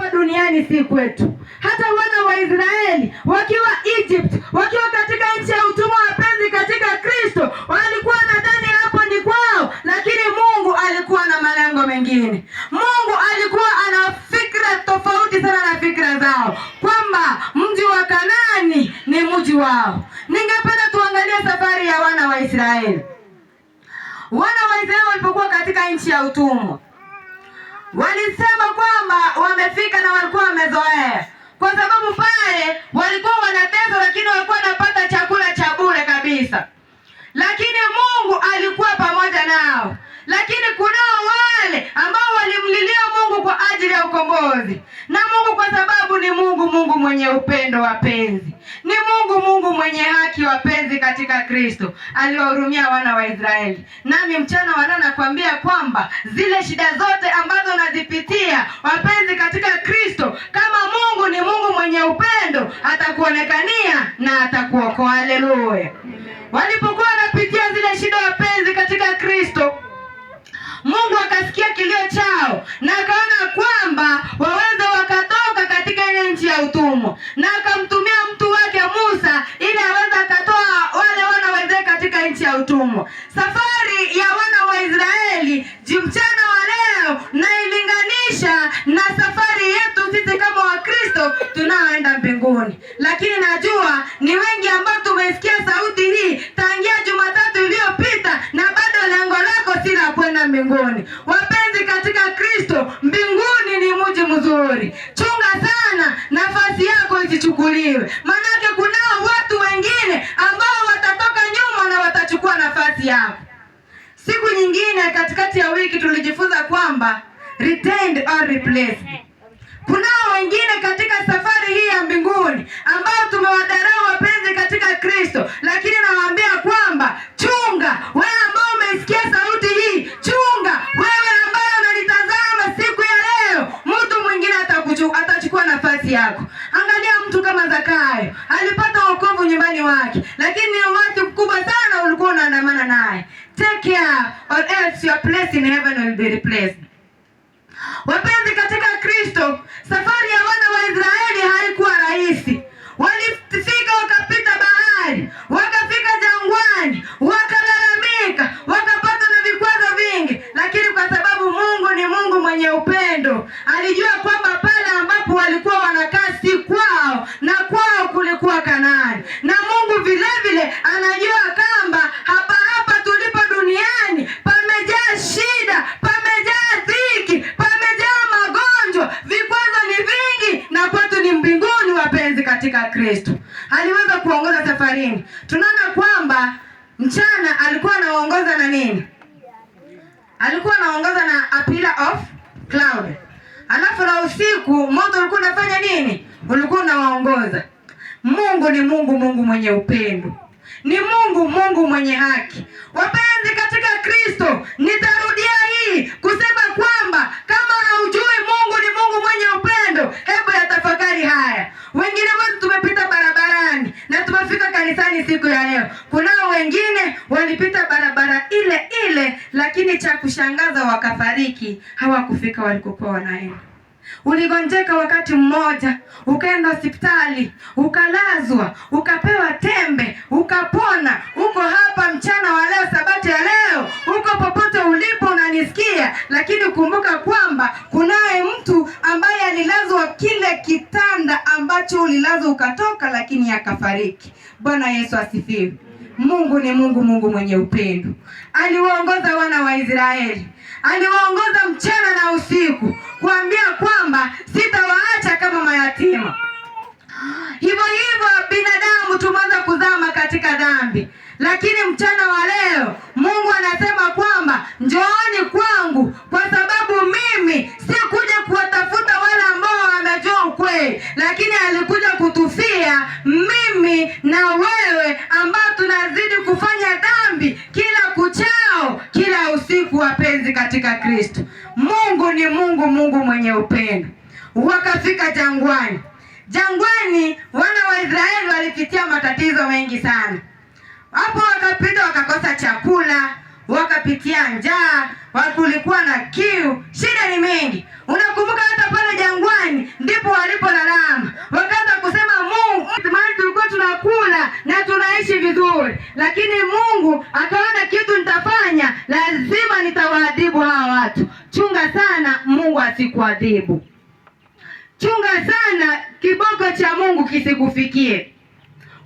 hapa duniani si kwetu. Hata wana wa Israeli wakiwa Egypt, wakiwa katika nchi ya utumwa, wapenzi katika Kristo, walikuwa nadhani hapo ni kwao, lakini Mungu alikuwa na malengo mengine. Mungu alikuwa ana fikra tofauti sana na fikra zao, kwamba mji wa Kanaani ni mji wao. Ningependa tuangalie safari ya wana wa Israeli. Wana wa Israeli walipokuwa katika nchi ya utumwa, walisema kwamba wamefika na walikuwa wamezoea, kwa sababu pale walikuwa wanateswa, lakini walikuwa wanapata chakula cha bure kabisa. Lakini Mungu alikuwa pamoja nao. Lakini kunao wale ambao walimlilia Mungu kwa ajili ya ukombozi. Na Mungu kwa sababu ni Mungu mwenye upendo wapenzi. Ni Mungu mwenye haki wapenzi katika Kristo. Aliwahurumia wana wa Israeli. Nami mchana wa leo nakwambia kwamba zile shida zote ambazo unazipitia wapenzi katika Kristo, kama Mungu ni Mungu mwenye upendo, atakuonekania na atakuokoa. Haleluya. Walipokuwa wanapitia zile shida wapenzi katika Kristo, Mungu akasikia kilio chao na akaona kwamba waweze wakatoka katika ile nchi ya utumwa, na akamtumia mtu wake Musa ili aweze akatoa wale wana wa Israeli katika nchi ya utumwa. Safari ya wana wa Israeli mchana wa leo nailinganisha na safari yetu sisi kama Wakristo tunaoenda mbinguni. Lakini najua ni wengi ambao tumesikia sauti hii tangia Jumatatu iliyopita na bado lengo lako si la kwenda mbinguni. Wapenzi katika Kristo, mbinguni ni mji mzuri. Chunga sana nafasi yako isichukuliwe. Manake kunao watu wengine ambao watatoka nyuma na watachukua nafasi yako. Siku nyingine katikati ya wiki tulijifunza kwamba retained or replaced. Kunao wengine katika safari hii ya mbinguni ambao tumewadarau wapenzi katika Kristo, lakini nawaambia kwamba chunga wewe ambao umesikia sauti hii, chunga wewe ambao unalitazama siku ya leo, mtu mwingine atachukua nafasi yako. Angalia mtu kama Zakayo, alipata wokovu nyumbani wake, lakini watu mkubwa sana ulikuwa unaandamana naye. Take care or else your place in heaven will be replaced. Wapenzi katika Kristo, safari ya wana wa Israeli haikuwa rahisi. Walifika wakapita bahari, wakafika jangwani, wakalalamika, wakapata na vikwazo vingi, lakini kwa sababu Mungu ni Mungu mwenye upendo, alijua kwamba pale ambapo walikuwa wanakaa si kwao, na kwao kulikuwa Kanaani. Na Mungu vile vile anajua kwamba hapa tulipo duniani pamejaa shida, pamejaa dhiki, pamejaa magonjwa, vikwazo ni vingi, na kwetu ni mbinguni wapenzi katika Kristo. Aliweza kuongoza safarini. Tunaona kwamba mchana alikuwa anaongoza na nini? Alikuwa anaongoza na a pillar of cloud. Alafu na usiku moto ulikuwa unafanya nini? Ulikuwa unawaongoza. Mungu ni Mungu mwenye upendo. Ni Mungu mwenye haki. Wapenzi katika Kristo, nitarudia hii kusema kwamba kama haujui Mungu ni Mungu mwenye upendo, hebu yatafakari haya. Wengine wetu tumepita barabarani na tumefika kanisani siku ya leo. Kunao wengine walipita barabara ile, lakini cha kushangaza wakafariki, hawakufika walikokuwa wanaenda. Uligonjeka wakati mmoja, ukaenda hospitali, ukalazwa, ukapewa tembe, ukapona. Uko hapa mchana wa leo, Sabato ya leo, uko popote ulipo unanisikia, lakini kumbuka kwamba kunaye mtu ambaye alilazwa kile kitanda ambacho ulilazwa ukatoka, lakini akafariki. Bwana Yesu asifiwe. Mungu ni Mungu mwenye upendo. Aliwaongoza wana wa Israeli. Aliwaongoza mchana na usiku, kuambia kwamba sitawaacha kama mayatima. Hivyo binadamu tumeanza kuzama katika dhambi, lakini mchana wa leo Mungu anasema kwamba njooni kwangu, kwa sababu mimi si kuja kuwatafuta wale ambao wamejua ukweli, lakini alikuja kutufia mimi na wewe ambao tunazidi kufanya dhambi kila kuchao, kila usiku wapenzi katika Kristo. Mungu ni Mungu mwenye upendo. Wakafika jangwani. Jangwani wana wa Israeli walipitia matatizo mengi sana. Hapo wakapita wakakosa chakula, wakapitia njaa, kulikuwa na kiu, shida ni mengi. Unakumbuka hata pale jangwani kuadhibu. Chunga sana kiboko cha Mungu kisikufikie.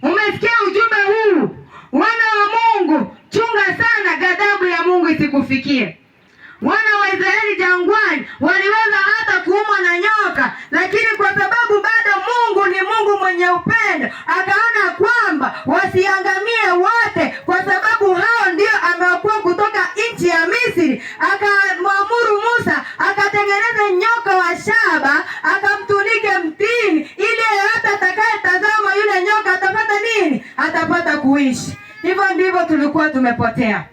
Umesikia ujumbe huu? Wana wa Mungu, chunga sana ghadhabu ya Mungu isikufikie. Wana wa Israeli jangwani waliweza hata kuumwa na nyoka, lakini kwa sababu bado Mungu ni Mungu mwenye upendo, akaona kwamba wasiangamie wote, kwa sababu hao ndio amewaokoa kutoka nchi ya Misri. Akamwamuru Musa akatengeneze nyoka wa shaba, akamtunike mtini, ili yeyote atakayetazama yule nyoka atapata nini? Atapata kuishi. Hivyo ndivyo tulikuwa tumepotea.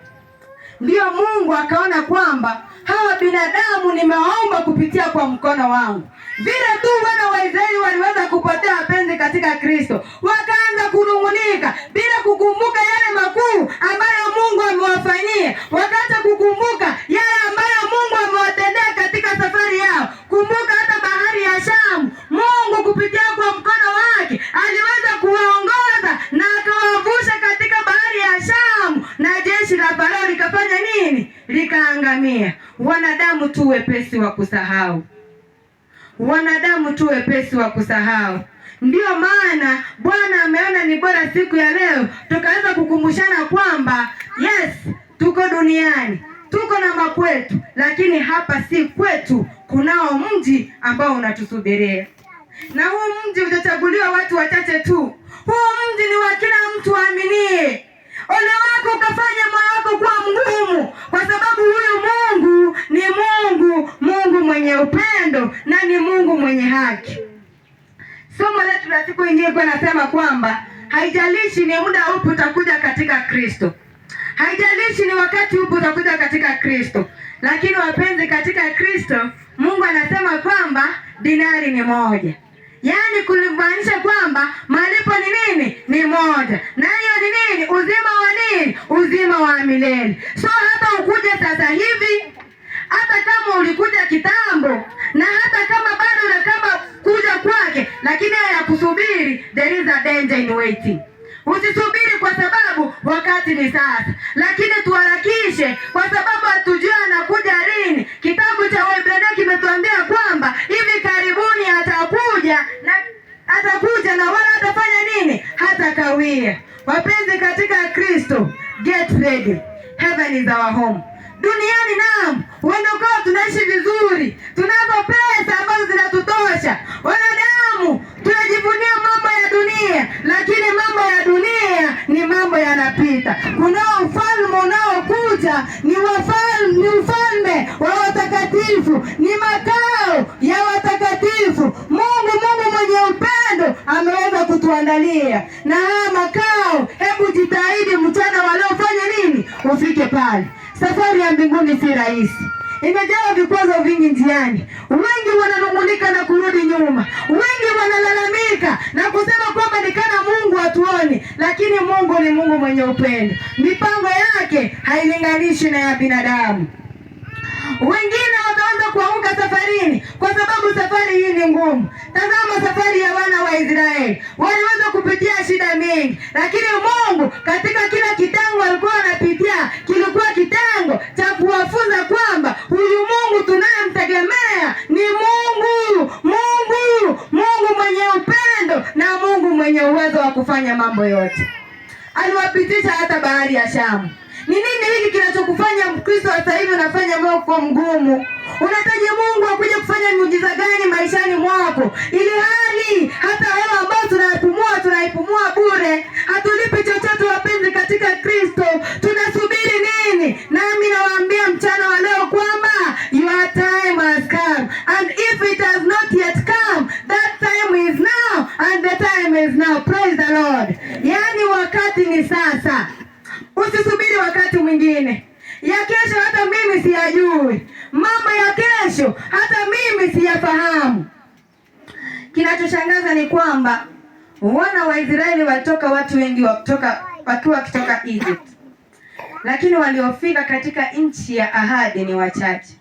Ndio Mungu akaona kwamba hawa binadamu nimewaomba kupitia kwa mkono wangu. Vile tu wana wa Israeli waliweza kupotea wapenzi katika Kristo, wakaanza kunung'unika bila kukumbuka yale makuu ambayo Mungu amewafanyia. Wakaacha kukumbuka yale ambayo Mungu amewatendea katika safari yao. Kumbuka hata bahari ya Shamu, Mungu kupitia kwa mkono wake aliweza kuwaongoza na akawavusha katika bahari ya Shamu, na jeshi la Farao likafanya nini? Likaangamia. Wanadamu tu wepesi wa kusahau. Wanadamu tu wepesi wa kusahau. Ndio maana Bwana ameona ni bora siku ya leo tukaweza kukumbushana kwamba yes, tuko duniani, tuko na makwetu, lakini hapa si kwetu. Kunao mji ambao unatusubiria, na huu mji utachaguliwa watu wachache tu. Huu mji ni wa kila mtu aaminie. Ole wako ukafanya moyo wako kuwa mgumu, kwa sababu huyu Mungu ni Mungu mwenye upendo na ni Mungu mwenye haki. Somo letu la siku nyingine kwa nasema kwamba haijalishi ni muda upi utakuja katika Kristo, haijalishi ni wakati upi utakuja katika Kristo, lakini wapenzi, katika Kristo Mungu anasema kwamba dinari ni moja. Yaani kulimaanisha kwamba malipo ni nini? Ni moja. Na hiyo ni nini? Uzima wa nini? Uzima wa milele. So hata ukuje sasa hivi, hata kama ulikuja kitambo, na hata kama bado unakaba kuja kwake, lakini ya kusubiri, there is a danger in waiting. Usisubiri kwa sababu wakati ni sasa, lakini tuharakishe kwa sababu hatujui anakuja lini. Kitabu cha Waebrania kimetuambia kwamba hivi karibuni atakuja na wala atafanya nini? Hatakawia. Wapenzi katika Kristo, get ready. Heaven is our home. Duniani naam, wanaokao tunaishi vizuri, tunazo pesa ambazo zinatutosha. Wanadamu tunajivunia mambo ya dunia, lakini mambo ya dunia ni mambo yanapita. Kunao ufalme unaokuja, ni ufalme wa watakatifu, ni makao ya watakatifu. Mungu mwenye upendo ameweza kutuandalia na haya makao. Hebu jitahidi mchana waliofanya nini ufike pale. Safari ya mbinguni si rahisi. Imejaa vikwazo vingi njiani. Wengi wananung'unika na kurudi nyuma. Wengi wanalalamika na kusema kwamba ni kana Mungu hatuoni, lakini Mungu ni Mungu mwenye upendo. Mipango yake hailinganishi na ya binadamu. Wengine wataanza kuanguka safarini kwa sababu safari hii ni ngumu. Tazama safari ya wana wa Israeli. Waliweza kupitia shida mingi, lakini Mungu katika kila kitengo alikuwa anapitia kilikuwa kitengo cha kuwafunza kwamba huyu Mungu tunayemtegemea ni Mungu mwenye upendo na Mungu mwenye uwezo wa kufanya mambo yote. Aliwapitisha hata bahari ya Shamu. Ni nini hiki kinachokufanya Mkristo sasa hivi unafanya moyo kwa mgumu? Unahitaji Mungu akuje kufanya miujiza gani maishani mwako? Ili hali hata hewa ambayo tunaipumua bure. Hatulipi chochote wapenzi katika Kristo. Tunasubiri nini? Nami nawaambia mchana wa leo kwamba your time has come, and if it has not yet come, that time is now, and the time is now. Praise the Lord. Yaani wakati ni sasa. Usisubiri wakati mwingine. Ya kesho hata mimi siyajui. Mambo ya kesho hata mimi siyafahamu. Kinachoshangaza ni kwamba wana wa Israeli walitoka, watu wengi wakitoka Egypt, lakini waliofika katika nchi ya ahadi ni wachache.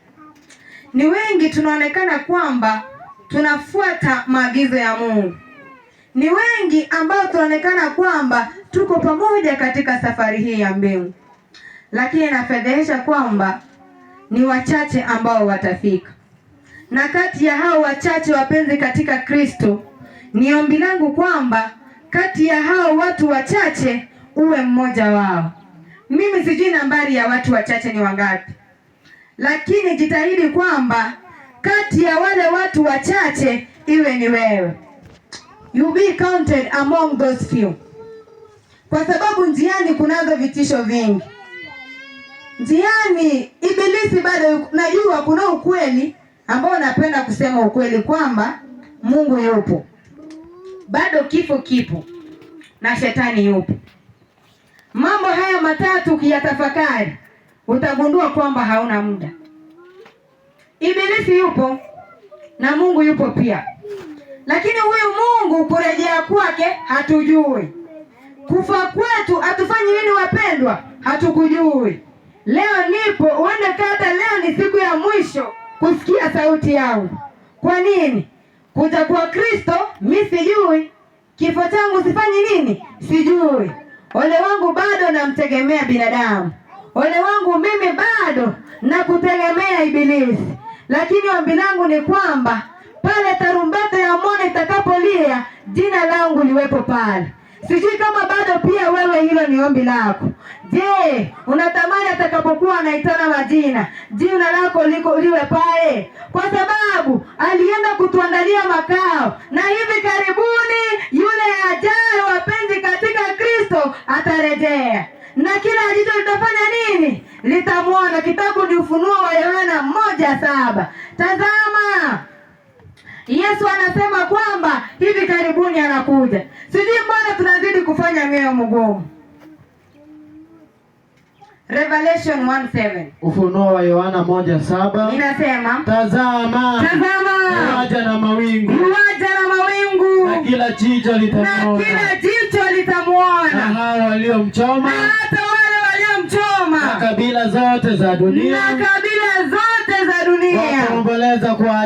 Ni wengi tunaonekana kwamba tunafuata maagizo ya Mungu. Ni wengi ambao tunaonekana kwamba tuko pamoja katika safari hii ya mbingu, lakini nafedhehesha kwamba ni wachache ambao watafika. Na kati ya hao wachache wapenzi katika Kristo, ni ombi langu kwamba kati ya hao watu wachache uwe mmoja wao. Mimi sijui nambari ya watu wachache ni wangapi, lakini jitahidi kwamba kati ya wale watu wachache iwe ni wewe. You be counted among those few. Kwa sababu njiani kunazo vitisho vingi. Njiani ibilisi bado, najua kuna ukweli ambao napenda kusema ukweli kwamba Mungu yupo. Bado kifo kipo na shetani yupo. Mambo haya matatu ukiyatafakari utagundua kwamba hauna muda. Ibilisi yupo na Mungu yupo pia. Lakini huyu Mungu kurejea kwake hatujui. Kufa kwetu hatufanyi nini wapendwa? Hatukujui. Leo nipo, uende kata leo ni siku ya mwisho kusikia sauti yangu. Kwa nini? Kuja kwa Kristo mimi sijui. Kifo changu sifanyi nini? Sijui. Ole wangu bado namtegemea binadamu. Ole wangu mimi bado nakutegemea ibilisi. Lakini ombi langu ni kwamba pale tarumbeta ya Mungu itakapolia, jina langu liwepo pale. Sijui kama bado pia wewe hilo ni ombi lako. Je, unatamani atakapokuwa anaitana majina, jina lako liwe pale? Kwa sababu alienda kutuandalia makao, na hivi karibuni yule ajaye wapenzi katika Kristo atarejea. Na kila jicho litafanya nini? Litamwona. Kitabu ni Ufunuo wa Yohana 1:7. Tazama, Yesu anasema kwamba hivi karibuni anakuja. Sijui mbona tunazidi kufanya mioyo mgumu. Revelation 1:7. Ufunuo wa Yohana 1:7 inasema, tazama yuaja na mawingu, na kila jicho litamwona, na hao waliomchoma, na hata wale waliomchoma, na kabila zote za dunia, wataomboleza kwa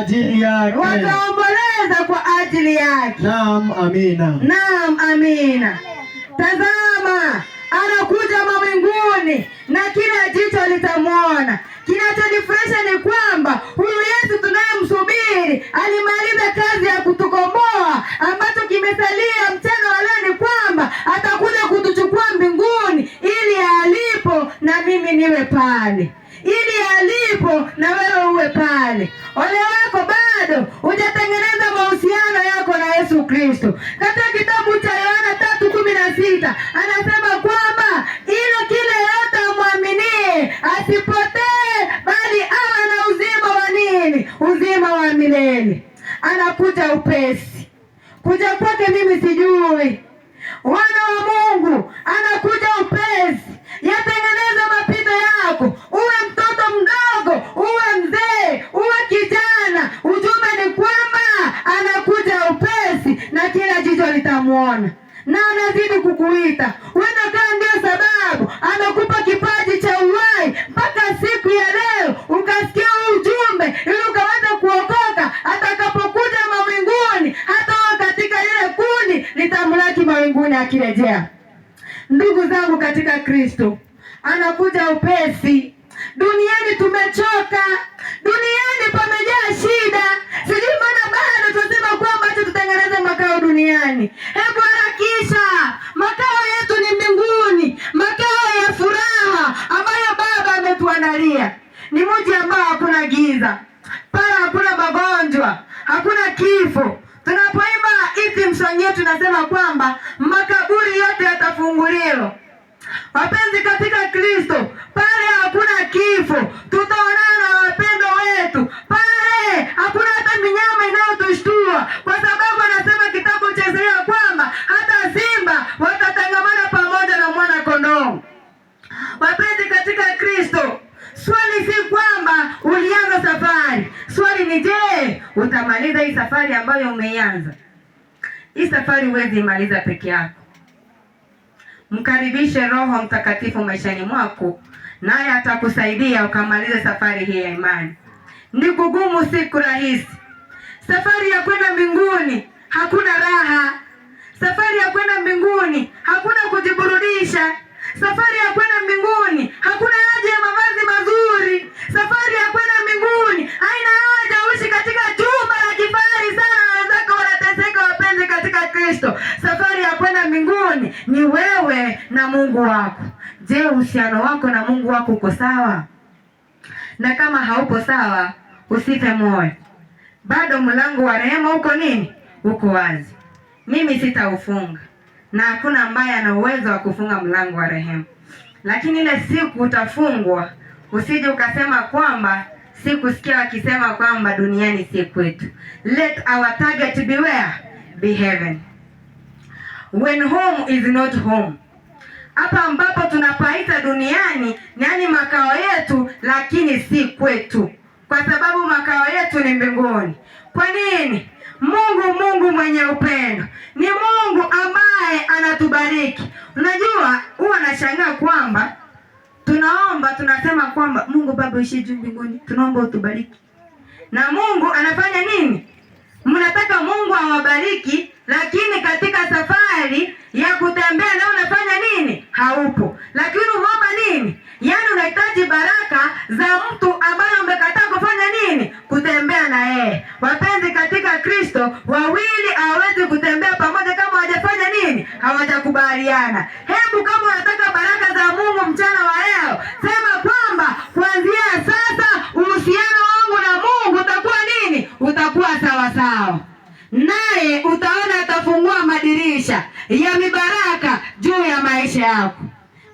ajili yake. Naam, amina. Naam, amina. Tazama, anakuja mawinguni na kila jicho litamwona. Kinachonifurahisha ni kwamba huyu Yesu tunayemsubiri alimaliza kazi ya kutukomboa. Ambacho kimesalia mchana wa leo ni kwamba atakuja kutuchukua mbinguni, ili alipo na mimi niwe pale, ili alipo na wewe uwe pale. Ole wako bado hujatengeneza mahusiano yako na Yesu Kristo. Katika kitabu cha Yohana 3:16 anasema kwamba ile kile yote amwaminie asipotee, bali awe na uzima wa nini? Uzima wa milele. Anakuja upesi. Kuja kwake mimi sijui. Wana wa Mungu, anakuja upesi. Yatengeneza mapito yako. Uwe mtoto mdogo, uwe mzee, uwe kijana. Ujumbe ni kwamba anakuja upesi na kila jicho litamwona. Na anazidi kukuita. Huenda kama ndio sababu amekupa kipaji cha uhai mpaka siku ya leo ukasikia ujumbe ili ukaweza kuokoka. Atakapokuja mawinguni, hata katika ile kundi litamlaki mawinguni akirejea. Ndugu zangu katika Kristo, anakuja upesi. Duniani tumechoka. Duniani pamejaa shida. Sijui mbona bado tunasema kwamba tutengeneze makao duniani. Hebu harakisha. Makao yetu ni mbinguni. Makao ya furaha ambayo Baba ametuandalia. Ni mji ambao hakuna giza. Pale hakuna magonjwa, hakuna kifo. Tunapoimba hii song yetu tunasema kwamba makaburi yote yatafunguliwa. Wapenzi katika Kristo, pale hakuna kifo. Tutaonana na wapendwa wetu. Pale hakuna hata minyama inayotushtua, kwa sababu anasema kitabu cha Isaya kwamba hata simba watatangamana pamoja na mwana kondoo. Wapenzi katika Kristo, swali si kwamba ulianza safari. Swali ni je, utamaliza hii safari ambayo umeianza? Hii safari huwezi imaliza peke yako. Mkaribishe Roho Mtakatifu maishani mwako, naye atakusaidia ukamalize safari hii ya imani. Ni kugumu, si rahisi. Safari ya kwenda mbinguni hakuna raha. Safari ya kwenda mbinguni hakuna kujiburudisha. Safari ya kwenda mbinguni hakuna haja ya mavazi mazuri. Safari ya kwenda mbinguni haina haja uishi katika ni wewe na Mungu wako. Je, uhusiano wako na Mungu wako uko sawa? Na kama hauko sawa, usife moyo, bado mlango wa rehema uko nini? Uko wazi. Mimi sitaufunga na hakuna ambaye ana uwezo wa kufunga mlango wa rehema, lakini ile siku utafungwa, usije ukasema kwamba sikusikia wakisema kwamba duniani si kwetu. Let our target be where? Be heaven. When home is not home. Hapa ambapo tunapaita duniani yani makao yetu, lakini si kwetu, kwa sababu makao yetu ni mbinguni. Kwa nini? Mungu mwenye upendo ni Mungu ambaye anatubariki. Unajua, huwa nashangaa kwamba tunaomba, tunasema kwamba Mungu Baba uishi juu mbinguni, tunaomba utubariki. Na Mungu anafanya nini? Mnataka Mungu awabariki, lakini katika safari ya kutembea na unafanya nini? Haupo. Lakini unaomba nini? Yaani unahitaji baraka za mtu ambaye umekataa kufanya nini? Kutembea na yeye. Wapenzi katika Kristo, wawili hawawezi kutembea pamoja kama hawajafanya nini? Hawajakubaliana. Hebu kama unataka baraka za Mungu mchana wa leo, sema kwamba kuanzia sasa uhusiano wangu na Mungu utakuwa nini? Utakuwa sawa sawa. Naye utaona atafungua madirisha ya mibaraka juu ya maisha yako.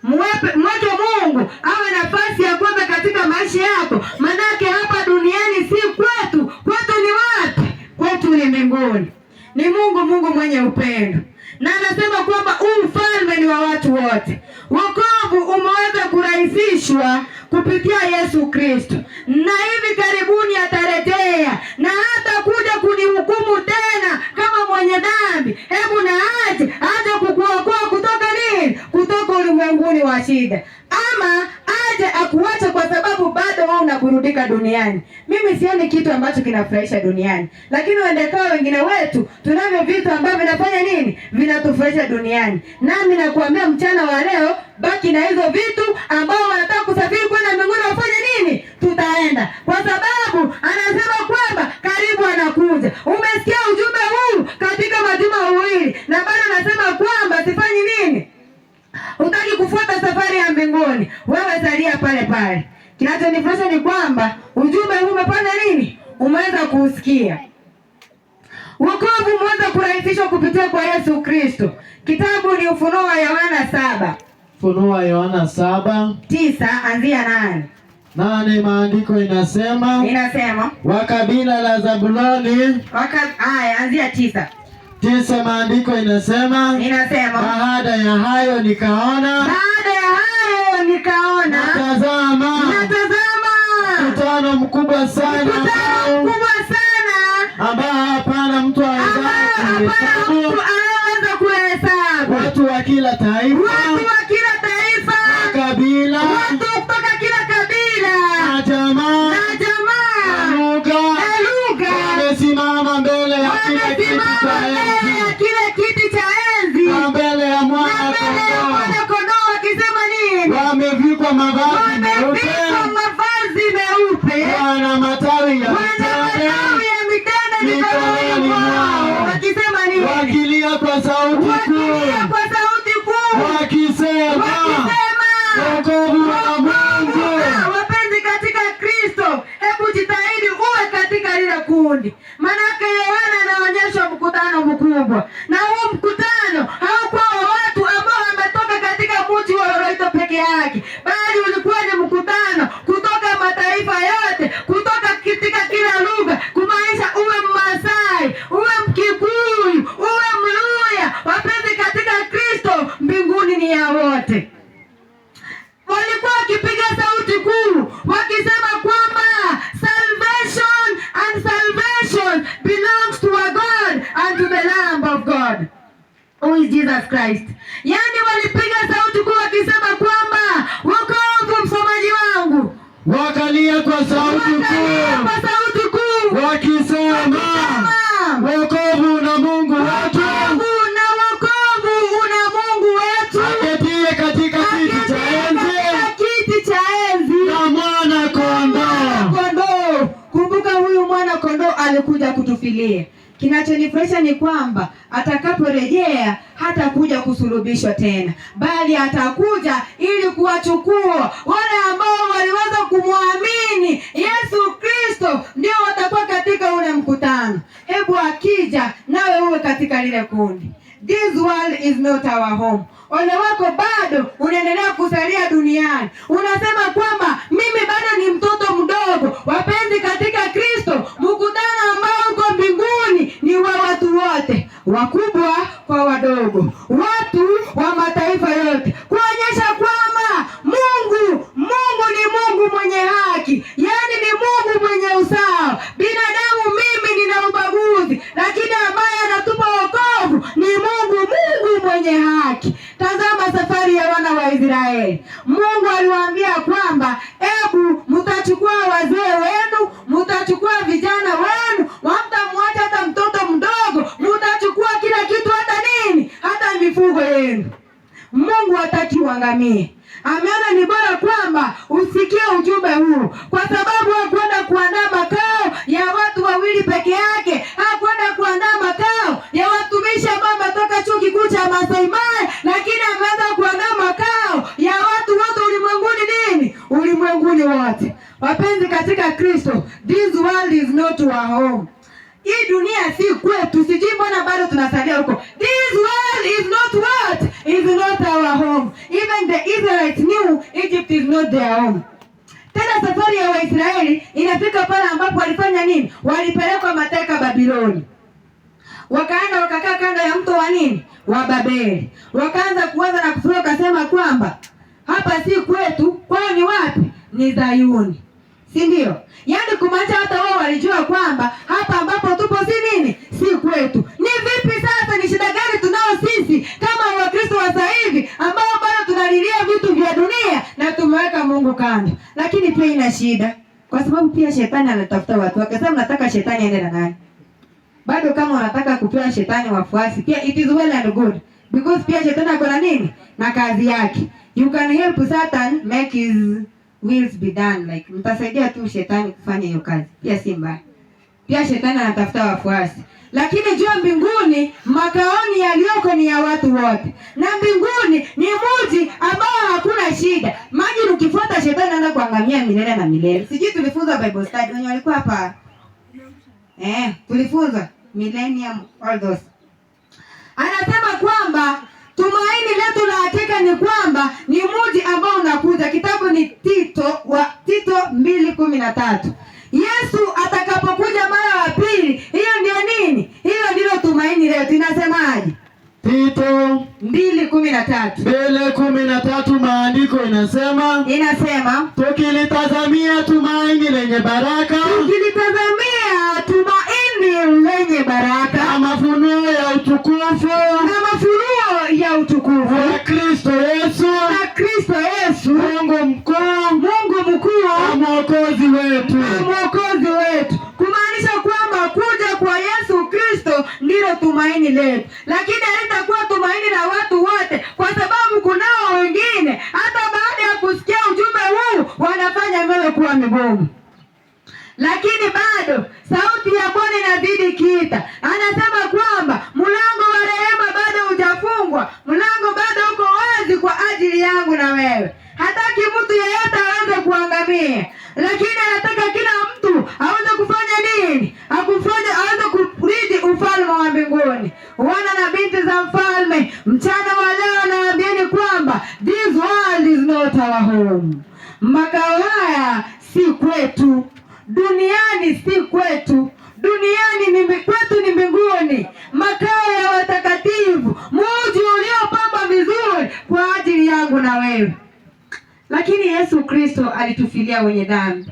Mweke Mungu awe nafasi ya kwanza katika maisha yako, manake hapa duniani si kwetu. Kwetu ni wapi? Kwetu ni mbinguni. Ni Mungu mwenye upendo, na anasema kwamba ufalme ni wa watu wote. Wokovu umeweza kurahisishwa kupitia Yesu Kristo, na hivi karibuni atarejea na hata kuja kunihukumu tena kama mwenye dhambi. Hebu na aje kukuokoa kutoka nini? Kutoka ulimwenguni wa shida, ama aje akuacha kwa sababu bado wewe unaburudika duniani. Mimi sioni kitu ambacho kinafurahisha duniani, lakini waendekao wengine wetu tunavyo vitu ambavyo vinafanya nini? Vinatufurahisha duniani. Nami nakuambia mchana wa leo, baki na hizo vitu ambao wanataka kusafiri kwenda mbinguni wafanye nini? Tutaenda, kwa sababu anasema kwamba karibu anakuja. Umesikia ujumbe huu katika majuma mawili, na bado anasema kwamba sifanyi nini? Utaki kufuata safari ya mbinguni, wewe salia pale pale. Kinachonifurahisha ni kwamba ujumbe huu umepata nini? Umeweza kuusikia. Wokovu umeweza kurahisishwa kupitia kwa Yesu Kristo. Kitabu ni Ufunuo wa Yohana 7. Ufunuo wa Yohana 7:9 anzia 8. Maandiko inasema wa kabila la Zabuloni. Anzia 9. Maandiko inasema baada ya hayo nikaona, natazama mkutano mkubwa sana ambao hapana mtu anaweza kuhesabu, watu wa kila taifa, kabila, watu kutoka kila kabila na jamaa, lugha, wamesimama mbele ya kile kiti cha enzi na mbele ya mwana kondoo, wakisema nini? Wamevikwa mavazi meupe, wana matawi ya mitende mikononi mwao, wakisema nini? Wakilia kwa sauti kuu, wakisema wokovu wa Mungu. Wapenzi katika Kristo, hebu jitahidi uwe katika lile kundi, manake Yohana anaonyesha mkutano mkubwa, na huu mkutano haukuwa watu ambao wametoka katika mji wa Loreto peke yake, bali ulikuwa ni mkutano kutoka mataifa yote, kutoka katika kila lugha, kumaanisha uwe Mmasai, uwe Mkikuyu, uwe Mluya. Wapenzi katika Kristo, mbinguni ni ya wote. Walikuwa wakipiga sauti kuu wakisema kwamba salvation belongs to our God and to the Lamb of God, who is Jesus Christ. Yani walipiga sauti kuu wakisema kwamba wokovu, msomaji wangu, wakalia kwa sauti kuu wakisema wokovu na Mungu wetu, aketie katika kiti cha enzi na mwana kondoo. Kumbuka huyu mwana kondoo alikuja kutufilia. kinachonifurahisha ni kwamba atakaporejea hatakuja kusulubishwa tena, bali atakuja ili kuwachukua wale ambao waliweza kumwamini Yesu Kristo, ndio watakuwa katika ule mkutano. Hebu akija nawe uwe katika lile kundi. This world is not our home. Ole wako bado unaendelea kusalia duniani. Unasema kwamba mimi bado ni mtoto mdogo. Wapenzi katika Kristo, mkutano ambao uko mbinguni ni wa watu wote, wakubwa kwa wadogo, watu wa mataifa yote, kuonyesha kwamba Mungu ni Mungu mwenye haki, yaani ni Mungu mwenye usawa. Binadamu mimi nina ubaguzi, lakini ambaye anatupa wokovu ni Mungu mwenye haki. Tazama safari ya wana wa Israeli. Mungu aliwaambia kwamba hebu mtachukua wazee wenu, mtachukua vijana wenu, hamtamwacha hata mtoto mdogo, mtachukua kila kitu, hata nini, hata mifugo yenu. Mungu hataki uangamie. Ameona ni bora kwamba usikie ujumbe huu, kwa sababu hakwenda kuandaa makao ya watu wawili peke yake, hakwenda kuandaa makao ya watumishi ambao wametoka chuo kikuu cha Masai Mara, lakini ameanza kuandaa makao ya watu wote ulimwenguni. Nini? Ulimwenguni wote. Wapenzi katika Kristo, this world is not our home. Hii dunia si kwetu. Sijui mbona bado tunasalia huko. This world is not what? Is not our home. Even the Israelites knew Egypt is not their home. Tena safari ya Waisraeli inafika pale ambapo walifanya nini? Walipelekwa mateka Babiloni. Wakaenda wakakaa kando ya mto wa nini? Wa Babeli. Wakaanza kuwaza na kufikiria, wakasema kwamba hapa si kwetu, kwao ni wapi? Ni Zayuni. Si ndio? Yaani kumaanisha hata wao walijua kwamba hapa ambapo tupo si nini? Si kwetu. Ni vipi sasa, ni shida gani tunao sisi kama Wakristo wa sasa hivi ambao bado tunalilia vitu vya dunia na tumeweka Mungu kando? Lakini pia ina shida, kwa sababu pia shetani anatafuta watu. Akasema nataka shetani aende na nani? Bado kama unataka kupewa shetani wafuasi, pia it is well and good, because pia shetani ako na nini? Na kazi yake. You can help Satan make his wills be done. Like mtasaidia tu shetani kufanya hiyo kazi, pia si mbaya. Pia shetani anatafuta wafuasi, lakini jua mbinguni makaoni yaliyoko ni ya watu wote, na mbinguni ni mji ambao hakuna shida. Maji ukifuata shetani anaenda kuangamia milele na milele. Sijui tulifunza Bible study wenye walikuwa hapa. Tulifunza millennium all those. Anasema kwamba tumaini letu la hakika ni kwamba ni mji ambao unakuja. Kitabu ni Tito 2:13. Yesu atakapokuja mara ya pili, hiyo ndio nini? Hiyo ndilo tumaini letu. Inasemaje? Tito 2:13. 2:13 maandiko inasema tukilitazamia tumaini lenye baraka, tukilitazamia tumaini lenye baraka na mafunuo ya utukufu, wa Kristo Yesu, Mungu mkuu na Mwokozi wetu. Kumaanisha kwamba kuja kwa Yesu Kristo ndilo tumaini letu, lakini halitakuwa tumaini la watu wote, kwa sababu kunao wengine hata baada ya kusikia ujumbe huu wanafanya mioyo kuwa migumu. Lakini bado sauti ya Bwana inazidi kiita. Anasema kwamba mlango wa rehema bado hujafungwa, mlango bado uko wazi kwa ajili yangu na wewe. Hataki mtu yeyote aweze kuangamia, lakini anataka kila mtu aweze kufanya nini? Aweze kurithi ufalme wa mbinguni. Wana na binti za mfalme, mchana wa leo naambieni kwamba this world is not our home. Makao haya si kwetu. Duniani si kwetu. Duniani ni kwetu, ni mbinguni, makao ya watakatifu, mji uliopambwa vizuri kwa ajili yangu na wewe. Lakini Yesu Kristo alitufilia wenye dhambi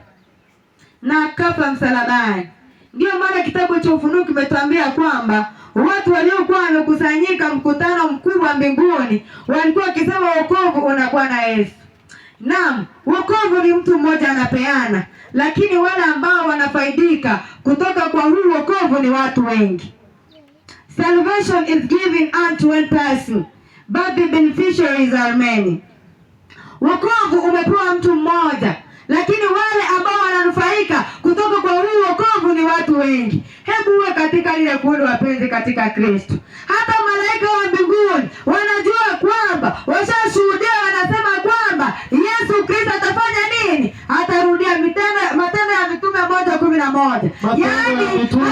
na akafa msalabani. Ndio maana kitabu cha Ufunuo kimetuambia kwamba watu waliokuwa wamekusanyika mkutano mkubwa mbinguni walikuwa wakisema wokovu una Bwana Yesu. Naam, wokovu ni mtu mmoja anapeana, lakini wale ambao wanafaidika kutoka kwa huu wokovu ni watu wengi. Salvation is given unto one person, but the beneficiaries are many. Wokovu umepewa mtu mmoja, lakini wale ambao wananufaika kutoka kwa huu wokovu ni watu wengi. Hebu uwe katika lile kundi, wapenzi katika Kristo. Hata malaika wa mbinguni wanajua kwamba, washashuhudia, wanasema kwamba Yesu Kristo atafanya nini? Atarudia. Matendo ya Mitume 1:11. Yaani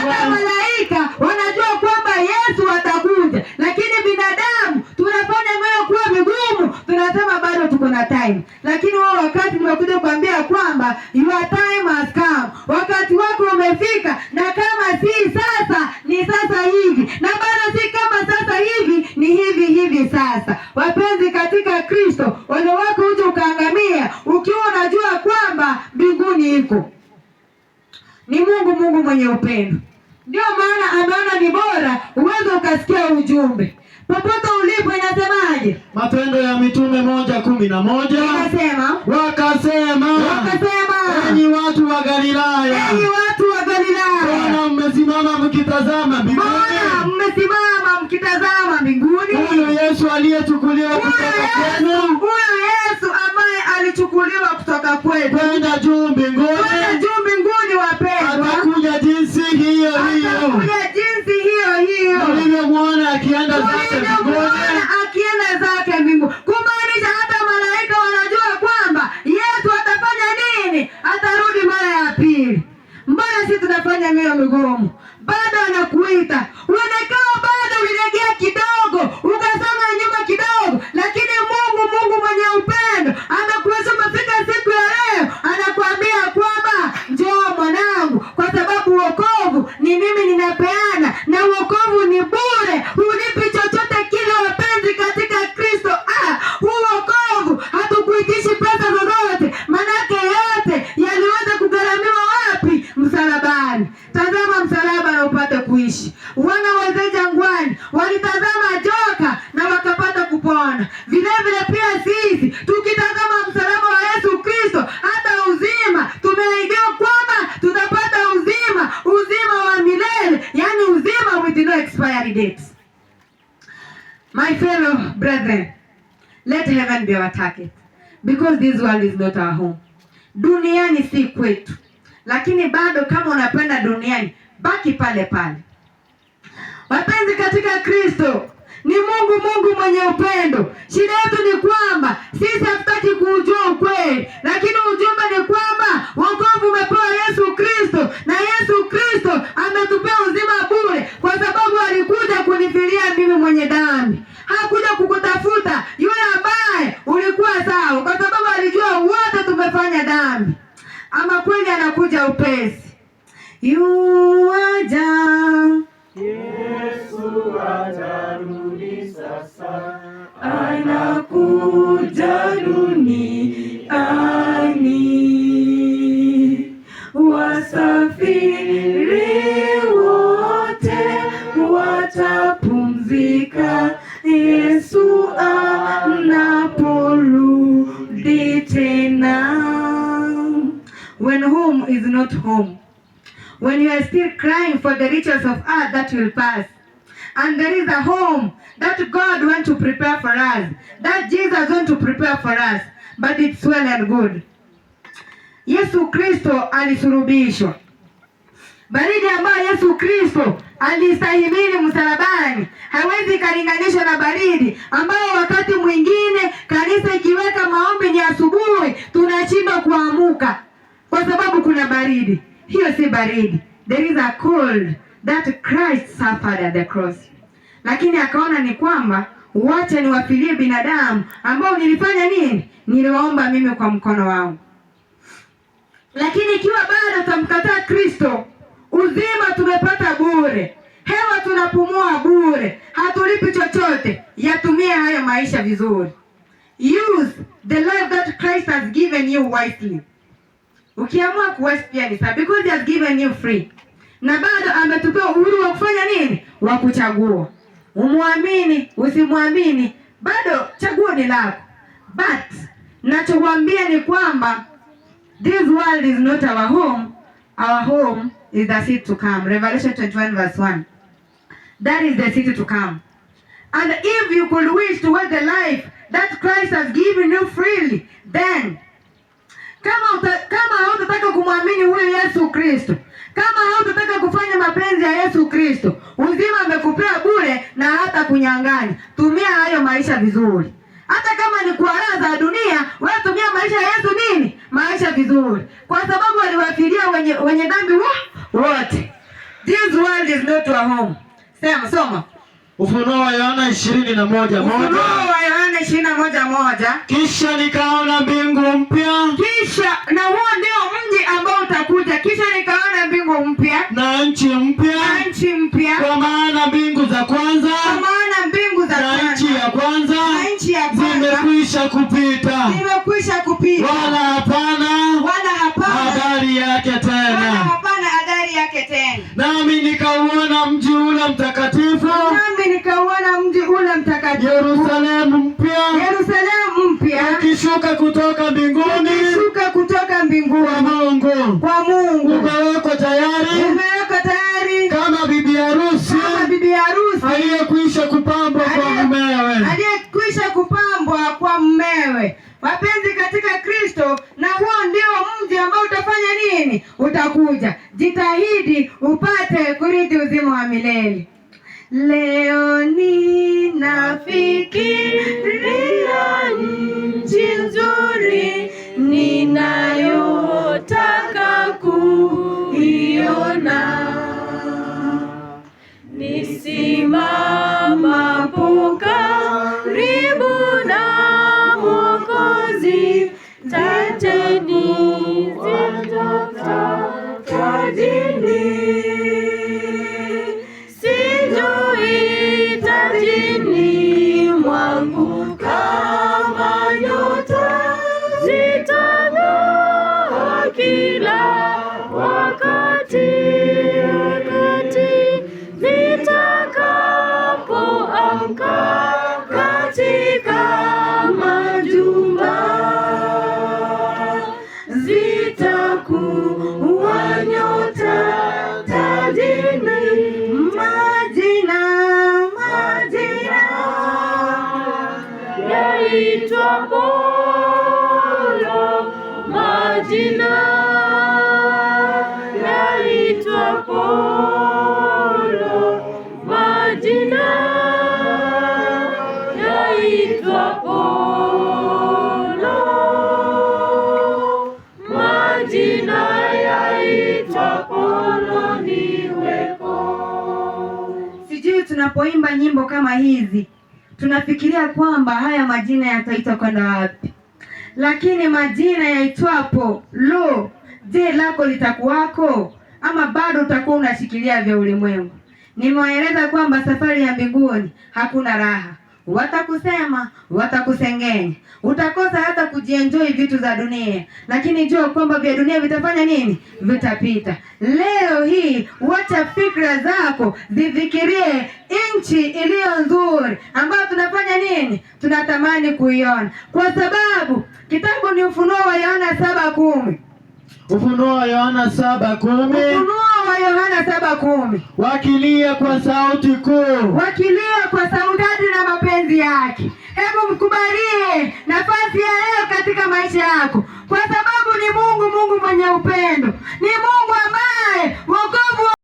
hata malaika wanajua kwamba Yesu atakuja, lakini binadamu tunafanya moyo kuwa migumu, tunasema bado tuko na time. Lakini wao wakati nimekuja kuambia kwamba your time has come, wakati wako umefika, na kama si sasa ni sasa hivi, na bado si kama sasa hivi ni hivi sasa. Wapenzi katika Kristo, wale wako uje ukaangamia ukiwa unajua kwamba mbinguni iko ni Mungu mwenye upendo. Ndio maana ameona ni bora uweze ukasikia ujumbe popote ulipo. Inasemaje? Matendo ya Mitume 1:11. Wakasema enyi watu wa Galilaya, mbona mmesimama mkitazama mbinguni? Huyo Yesu aliyechukuliwa kutoka kwenu, huyo Yesu ambaye alichukuliwa kutoka kwetu kwenda juu mbinguni, wapendwa, atakuja jinsi hiyo mlivyomwona akienda zake mbinguni. Kumaanisha hata malaika wanajua kwamba Yesu atafanya nini? Atarudi mara ya pili. Mbona sisi tunafanya mioyo migumu? Bado anakuita, unakaa bado ulegea kidogo, ukasoma nyuma kidogo, lakini Mungu mwenye upendo anakuweza. Umefika siku ya leo, anakuambia kwamba njoo mwanangu, kwa sababu wokovu ni mimi ninapeana, na wokovu ni bure, unipi chochote kile. Wapenzi katika Kristo, huu wokovu hatukuitishi pesa zozote, manake yote yaliweza kugharamiwa wapi? Msalabani. Tazama msalaba na upate kuishi. Wana wa jangwani walitazama joka na wakapata kupona. Vile vile pia sisi tukitazama msalaba wa Yesu Kristo, hata uzima tumeahidiwa kwamba tutapata uzima wa milele, yani uzima with no expiry date. My fellow brethren, let heaven be our target, because this world is not our home. Duniani si kwetu, lakini bado kama unapenda duniani, baki pale pale. Wapenzi katika Kristo, ni Mungu mwenye upendo. Shida yetu ni kwamba sisi hatutaki kujua ukweli, lakini ujumbe ni kwamba wokovu umepewa Yesu Kristo, na Yesu Kristo ametupea uzima bure, kwa sababu alikuja kunifilia mimi mwenye dhambi. Hakuja kukutafuta yule ambaye ulikuwa sawa, kwa sababu alijua wote tumefanya dhambi. Ama kweli anakuja upesi. Yuaja Yesu atarudi sasa, anakuja duniani. Wasafiri wote watapumzika Yesu anaporudi tena. When home is not home, when you are still crying for the riches of earth that will pass, and there is a home that God wants to prepare for us, that Jesus wants to prepare for us, but it's well and good. Yesu Kristo alisulubishwa. Baridi ambayo Yesu Kristo alistahimili msalabani hawezi kalinganishwa na baridi ambayo wakati mwingine kanisa ikiweka maombi ni asubuhi tunashindwa kuamuka kwa sababu kuna baridi. Hiyo si baridi. There is a cold that Christ suffered at the cross. Lakini akaona ni kwamba wacha niwafilie binadamu ambao nilifanya nini? Niliwaomba mimi kwa mkono wangu. Lakini ikiwa bado tutamkataa Kristo, uzima tumepata bure, hewa tunapumua bure, hatulipi chochote. Yatumie hayo maisha vizuri. Use the life that Christ has given you wisely. Ukiamua kuwaste pia ni sawa, because he has given you free. Na bado ametupea uhuru wa kufanya nini? Wa kuchagua. Umwamini, usimwamini, bado chaguo ni lako. But nachokuambia ni kwamba this world is not our home. Our home is the city to come. Revelation 21:1. That is the city to come. And if you could wish to have the life that Christ has given you freely, then Kama hautataka kumwamini huyu Yesu Kristo, kama hautataka kufanya mapenzi ya Yesu Kristo, uzima amekupea bure na hata kunyang'anya. Tumia hayo maisha vizuri. Hata kama ni kwa raha za dunia, wewe tumia maisha ya Yesu nini? Maisha vizuri. Kwa sababu aliwafidia wenye dhambi wote. This world is not your home. Soma. Ufunuo wa Yohana 21:1. Ufunuo wa Yohana 21:1. Kisha nikaona mbingu mpya. Na huo ndio mji ambao utakuja. Kisha nikaona mbingu mpya na nchi mpya. Kwa maana mbingu za kwanza na nchi ya kwanza zimekwisha kupita. Wala hapana habari yake tena. Nami nikauona mji ule mtakatifu. Yerusalemu mpya. Ukishuka kutoka mbinguni. Kwa Mungu. Umewekwa tayari. Kama bibi harusi. Aliyekwisha kupambwa kwa mumewe. Wapenzi katika Kristo, na huo ndio mji ambao utafanya nini? Utakuja. Jitahidi upate kurithi uzima wa milele. Leo ninafikiria nchi nzuri ninayotaka kuiona, nisimamapo karibu na Mwokozi, tajeni sijui tajini mwangu kama nyota zitang'aa kila wakati nitakapoamka katika majumba, zitakuwa nyota tajini. Majina yaitwa Polo, majina yaitwa Polo, majina yaitwa Polo, majina yaitwa Polo niweko. Sijui tunapoimba nyimbo kama hizi tunafikiria kwamba haya majina yataitwa kwenda wapi, lakini majina yaitwapo lo, je, lako litakuwako ama bado utakuwa unashikilia vya ulimwengu? Nimewaeleza kwamba safari ya mbinguni hakuna raha. Watakusema, watakusengenya, utakosa hata kujienjoy vitu za dunia, lakini jua kwamba vya dunia vitafanya nini? Vitapita. Leo hii wacha fikra zako zifikirie nchi iliyo nzuri ambayo tunafanya nini? Tunatamani kuiona, kwa sababu kitabu ni Ufunuo wa Yohana 7:10. Ufunuo wa Yohana 7:10. Wakilia kwa sauti kuu. Na mapenzi yake. Hebu mkubalie nafasi ya leo katika maisha yako, kwa sababu ni Mungu mwenye upendo, ni Mungu ambaye wokovu